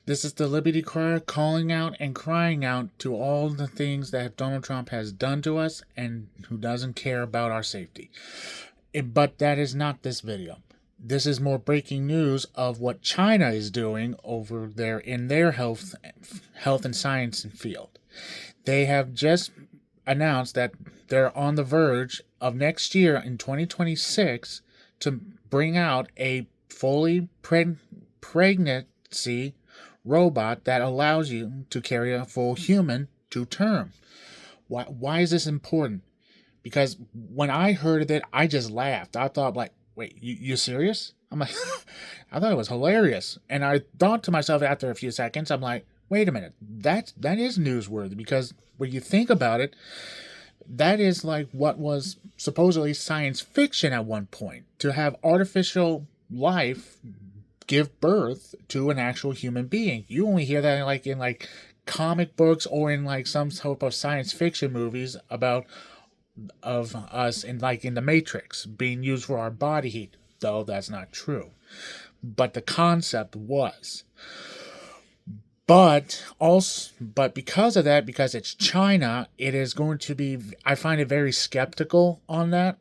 This is the Liberty Crier calling out and crying out to all the things that Donald Trump has done to us and who doesn't care about our safety. But that is not this video. This is more breaking news of what China is doing over there in their health and science field. They have just announced that they're on the verge of next year in 2026 to bring out a fully pregnancy robot that allows you to carry a full human to term. Why is this important? Because when I heard of it, I just laughed. I thought, like, wait, you serious? I'm like, I thought it was hilarious. And I thought to myself after a few seconds, I'm like, wait a minute, that is newsworthy, because when you think about it, that is like what was supposedly science fiction at one point, to have artificial life give birth to an actual human being. You only hear that in comic books or in like some type of science fiction movies about of us in the Matrix being used for our body heat, though that's not true. But the concept was. But because of that, because it's China, it is going to be, I find it very skeptical on that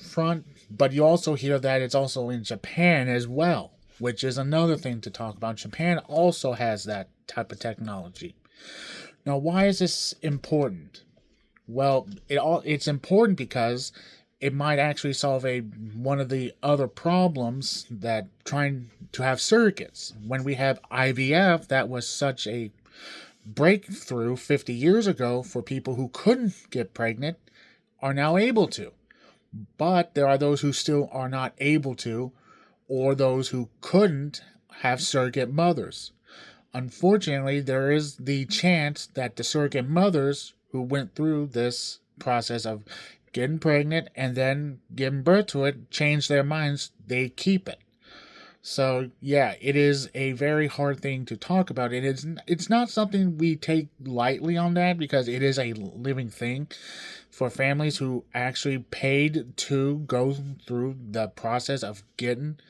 front. But you also hear that it's also in Japan as well, which is another thing to talk about. Japan also has that type of technology. Now, why is this important? Well, it's important because it might actually solve one of the other problems that trying to have surrogates. When we have IVF, that was such a breakthrough 50 years ago for people who couldn't get pregnant are now able to. But there are those who still are not able to, or those who couldn't have surrogate mothers. Unfortunately, there is the chance that the surrogate mothers who went through this process of getting pregnant and then giving birth to it change their minds, they keep it. So yeah, it is a very hard thing to talk about. It's not something we take lightly on that, because it is a living thing for families who actually paid to go through the process of getting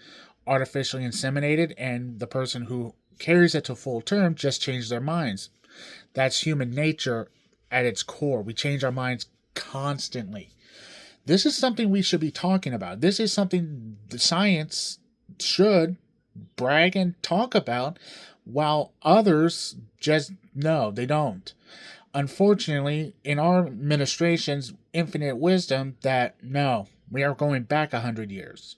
artificially inseminated, and the person who carries it to full term just changed their minds. That's human nature at its core. We change our minds constantly. This is something we should be talking about. This is something the science should brag and talk about, while others just no, they don't. Unfortunately, in our administration's infinite wisdom, that no, we are going back 100 years.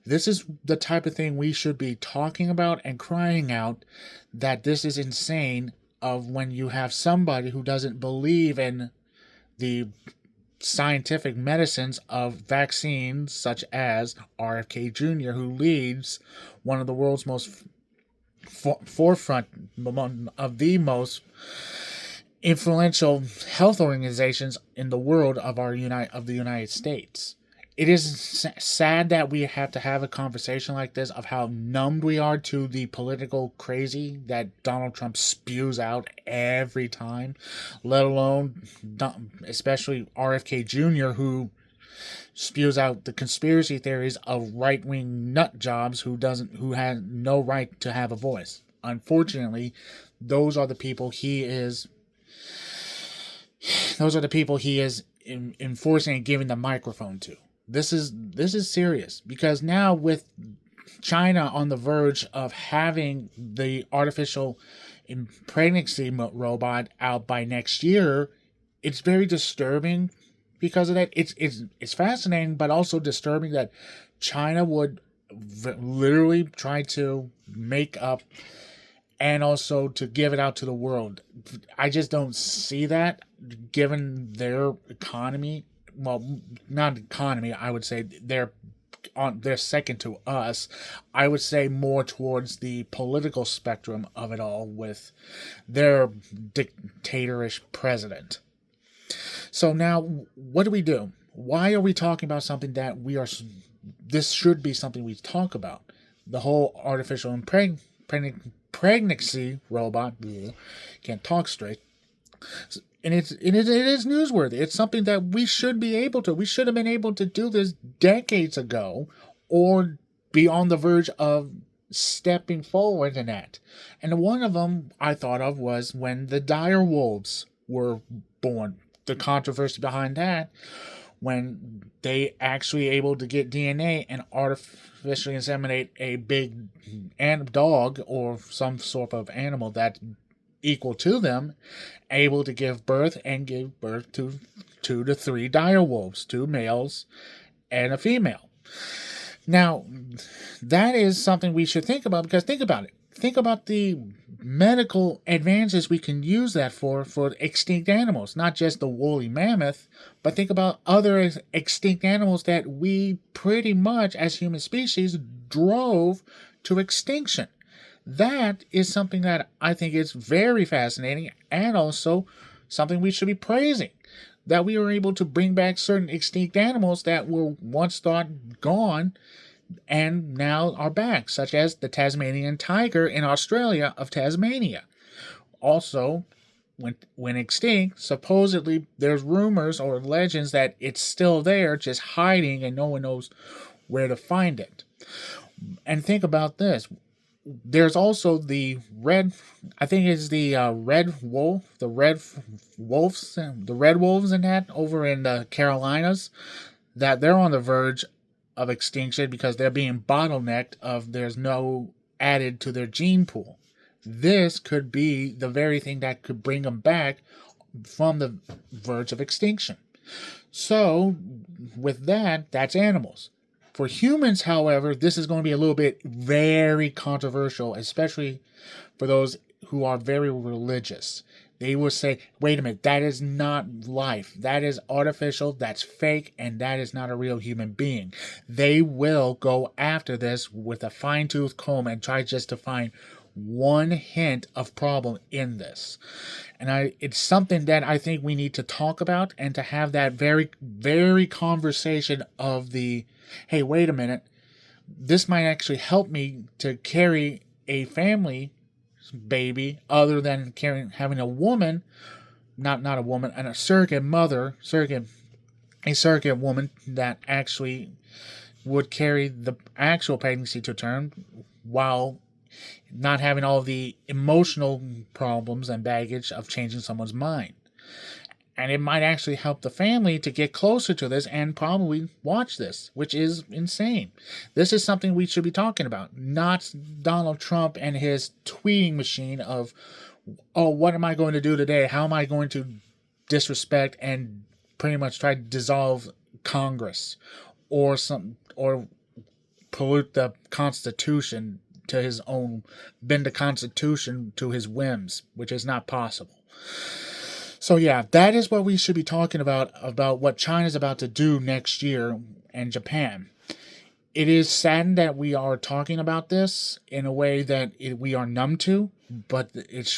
This is the type of thing we should be talking about and crying out that this is insane, of when you have somebody who doesn't believe in the scientific medicines of vaccines, such as RFK Jr., who leads one of the world's most forefront of the most influential health organizations in the world of the United States. It is sad that we have to have a conversation like this, of how numbed we are to the political crazy that Donald Trump spews out every time, let alone especially RFK Jr., who spews out the conspiracy theories of right-wing nut jobs who has no right to have a voice. Unfortunately, those are the people he is enforcing and giving the microphone to. This is serious, because now with China on the verge of having the artificial pregnancy robot out by next year, it's very disturbing because of that. It's fascinating, but also disturbing that China would literally try to make up and also to give it out to the world. I just don't see that, given their economy. Well, not economy, I would say they're second to us. I would say more towards the political spectrum of it all, with their dictatorish president. So now, what do we do? Why are we talking about something that this should be something we talk about? The whole artificial pregnancy robot, can't talk straight. And it is newsworthy. It's something that we should have been able to do this decades ago, or be on the verge of stepping forward in that. And one of them I thought of was when the dire wolves were born. The controversy behind that, when they actually able to get DNA and artificially inseminate a big dog or some sort of animal that's equal to them, able to give birth to 2 to 3 dire wolves, 2 males and a female. Now, that is something we should think about, because think about it. Think about the medical advances we can use that for extinct animals, not just the woolly mammoth, but think about other extinct animals that we pretty much, as human species, drove to extinction. That is something that I think is very fascinating, and also something we should be praising. That we were able to bring back certain extinct animals that were once thought gone and now are back, such as the Tasmanian tiger in Australia of Tasmania. Also, when extinct, supposedly there's rumors or legends that it's still there, just hiding, and no one knows where to find it. And think about this. There's also the I think it's the red wolf, the red wolves in that over in the Carolinas, that they're on the verge of extinction because they're being bottlenecked of there's no added to their gene pool. This could be the very thing that could bring them back from the verge of extinction. So, with that, that's animals. For humans, however, this is going to be a little bit very controversial, especially for those who are very religious. They will say, wait a minute, that is not life. That is artificial, that's fake, and that is not a real human being. They will go after this with a fine-tooth comb and try just to find one hint of problem in this. And it's something that I think we need to talk about, and to have that very, very conversation of the, hey, wait a minute, this might actually help me to carry a family baby other than having a woman, not a woman, and a surrogate woman that actually would carry the actual pregnancy to term while not having all the emotional problems and baggage of changing someone's mind. And it might actually help the family to get closer to this and probably watch this, which is insane. This is something we should be talking about, not Donald Trump and his tweeting machine of, oh, what am I going to do today? How am I going to disrespect and pretty much try to dissolve Congress or pollute the Constitution to his own, bend the Constitution to his whims, which is not possible. So yeah, that is what we should be talking about what China's about to do next year and Japan. It is saddened that we are talking about this in a way that we are numb to, but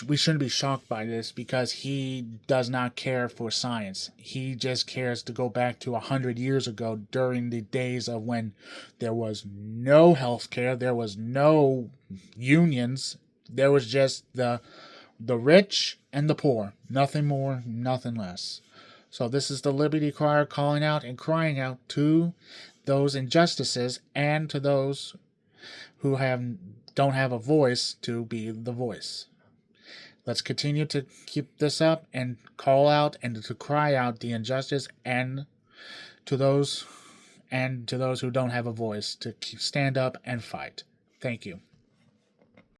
we shouldn't be shocked by this because he does not care for science. He just cares to go back to 100 years ago during the days of when there was no healthcare, there was no unions, there was just the rich and the poor. Nothing more, nothing less. So this is the Liberty Crier calling out and crying out to those injustices and to those who don't have a voice to be the voice. Let's continue to keep this up and call out and to cry out the injustice, and to those who don't have a voice to stand up and fight. Thank you.